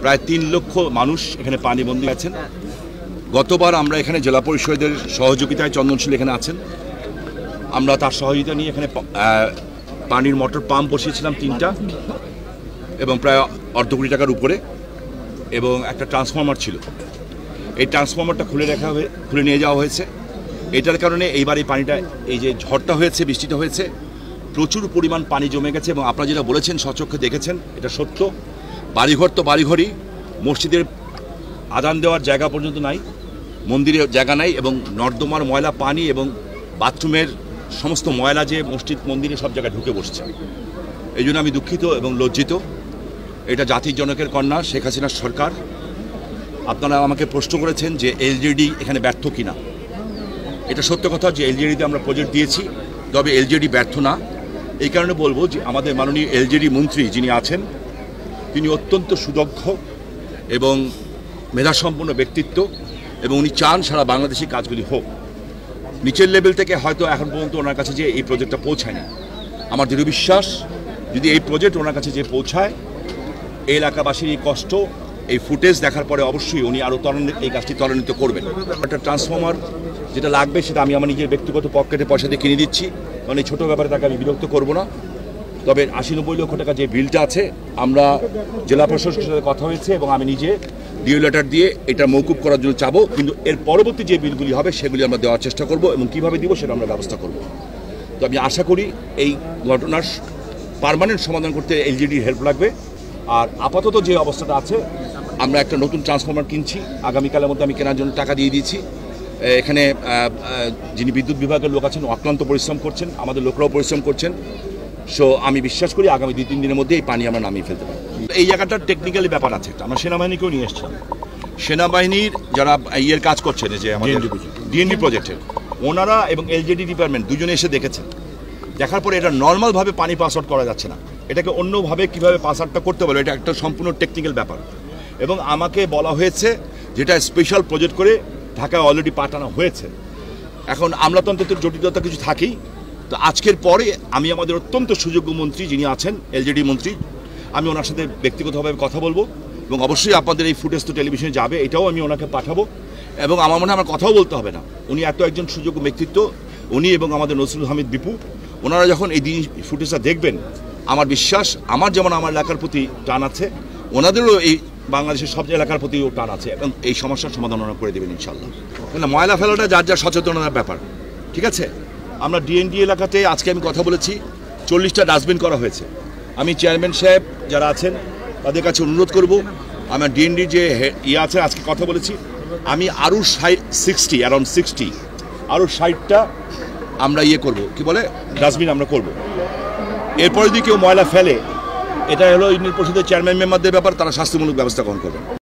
প্রায় ৩ লক্ষ মানুষ এখানে পানিবন্দী আছেন। গতবার আমরা এখানে জেলা পরিষদের সহযোগিতায় চন্দনশীল এখানে আছেন, আমরা তার সহযোগিতা নিয়ে এখানে পানির মোটর পাম্প বসিয়েছিলাম ৩টা এবং প্রায় অর্ধ কোটি টাকার উপরে, এবং একটা ট্রান্সফরমার ছিল। এই ট্রান্সফরমারটা খুলে নিয়ে যাওয়া হয়েছে। এটার কারণে এইবার এই পানিটা, এই যে ঝড়টা হয়েছে, বৃষ্টিটা হয়েছে, প্রচুর পরিমাণ পানি জমে গেছে। এবং আপনারা যেটা বলেছেন স্বচক্ষে দেখেছেন, এটা সত্য। বাড়িঘর তো বাড়িঘরই, মসজিদের আজান দেওয়ার জায়গা পর্যন্ত নাই, মন্দিরে জায়গা নাই, এবং নর্দমার ময়লা পানি এবং বাথরুমের সমস্ত ময়লা যে মসজিদ মন্দিরে সব জায়গায় ঢুকে বসছে। এই জন্য আমি দুঃখিত এবং লজ্জিত। এটা জাতির জনকের কন্যা শেখ হাসিনার সরকার। আপনারা আমাকে প্রশ্ন করেছেন যে এলজেডি এখানে ব্যর্থ কিনা। এটা সত্য কথা যে এলজেডিতে আমরা প্রজেক্ট দিয়েছি, তবে এলজেডি ব্যর্থ না। এই কারণে বলবো যে আমাদের মাননীয় এলজেডি মন্ত্রী যিনি আছেন, তিনি অত্যন্ত সুদক্ষ এবং মেধাসম্পন্ন ব্যক্তিত্ব, এবং উনি চান সারা বাংলাদেশি কাজগুলি হোক। নিচের লেভেল থেকে হয়তো এখন পর্যন্ত ওনার কাছে যে এই প্রজেক্টটা পৌঁছায়নি। আমার দৃঢ় বিশ্বাস যদি এই প্রজেক্ট ওনার কাছে যে পৌঁছায়, এই এলাকাবাসীর এই কষ্ট, এই ফুটেজ দেখার পরে অবশ্যই উনি আরও এই কাজটি ত্বরান্বিত করবেন। একটা ট্রান্সফরমার যেটা লাগবে সেটা আমি আমার নিজের ব্যক্তিগত পকেটে পয়সা দিয়ে কিনে দিচ্ছি, কারণ এই ছোটো ব্যাপারে তাকে আমি বিরক্ত করব না। তবে 80-90 লক্ষ টাকা যে বিলটা আছে, আমরা জেলা প্রশাসনের সাথে কথা হয়েছে এবং আমি নিজে ডিও লেটার দিয়ে এটা মৌকুব করার জন্য চাবো। কিন্তু এর পরবর্তী যে বিলগুলি হবে সেগুলি আমরা দেওয়ার চেষ্টা করব, এবং কীভাবে দিব সেটা আমরা ব্যবস্থা করব। তো আমি আশা করি এই ঘটনার পার্মানেন্ট সমাধান করতে এলজেডির হেল্প লাগবে। আর আপাতত যে অবস্থাটা আছে, আমরা একটা নতুন ট্রান্সফরমার কিনছি, আগামীকালের মধ্যে আমি কেনার জন্য টাকা দিয়ে দিয়েছি। এখানে যিনি বিদ্যুৎ বিভাগের লোক আছেন অক্লান্ত পরিশ্রম করছেন, আমাদের লোকরাও পরিশ্রম করছেন। সো আমি বিশ্বাস করি আগামী 2-3 দিনের মধ্যে এই পানি আমরা নামিয়ে ফেলতে পারি। এই জায়গাটার টেকনিক্যালি ব্যাপার আছে, আমরা সেনাবাহিনীকেও নিয়ে এসেছি। সেনাবাহিনীর যারা কাজ করছেন, যে আমাদের ডিএনবি প্রজেক্টের ওনারা এবং এলজেডি ডিপার্টমেন্ট দুজনে এসে দেখেছেন। দেখার পরে এটা নর্মালভাবে পানি পাস আউট করা যাচ্ছে না, এটাকে অন্যভাবে কীভাবে পাস আউটটা করতে পারবে, এটা একটা সম্পূর্ণ টেকনিক্যাল ব্যাপার। এবং আমাকে বলা হয়েছে যেটা স্পেশাল প্রজেক্ট করে ঢাকায় অলরেডি পাঠানো হয়েছে। এখন আমরা তো অন্তত জটিলতা কিছু থাকেই। তো আজকের পরে আমি আমাদের অত্যন্ত সুযোগ্য মন্ত্রী যিনি আছেন, এলজেডি মন্ত্রী, আমি ওনার সাথে ব্যক্তিগতভাবে কথা বলবো, এবং অবশ্যই আপনাদের এই ফুটেজ তো টেলিভিশনে যাবে, এটাও আমি ওনাকে পাঠাবো। এবং আমার মনে হয় আমার কথাও বলতে হবে না, উনি এত একজন সুযোগ্য ব্যক্তিত্ব, উনি এবং আমাদের নসরুল হামিদ বিপু, ওনারা যখন এই ফুটেজটা দেখবেন, আমার বিশ্বাস আমার যেমন আমার এলাকার প্রতি টান আছে, ওনাদেরও এই বাংলাদেশের সব এলাকার প্রতিও টান আছে, এবং এই সমস্যার সমাধান ওনারা করে দেবেন ইনশাল্লাহ। ময়লা ফেলাটা যার যার সচেতনতার ব্যাপার, ঠিক আছে। আমরা ডিএনডি এলাকাতে আজকে আমি কথা বলেছি, 40টা ডাস্টবিন করা হয়েছে। আমি চেয়ারম্যান সাহেব যারা আছেন তাদের কাছে অনুরোধ করব, আমার ডিএনডি যে আছে আজকে কথা বলেছি, আমি আরও 60 আরও 60টা আমরা করব, কি বলে ডাস্টবিন আমরা করব। এরপরে যদি কেউ ময়লা ফেলে, এটা হলো ইউনিয়ন পরিষদের চেয়ারম্যান মেম্বারদের ব্যাপার, তারা শাস্তিমূলক ব্যবস্থা গ্রহণ করবেন।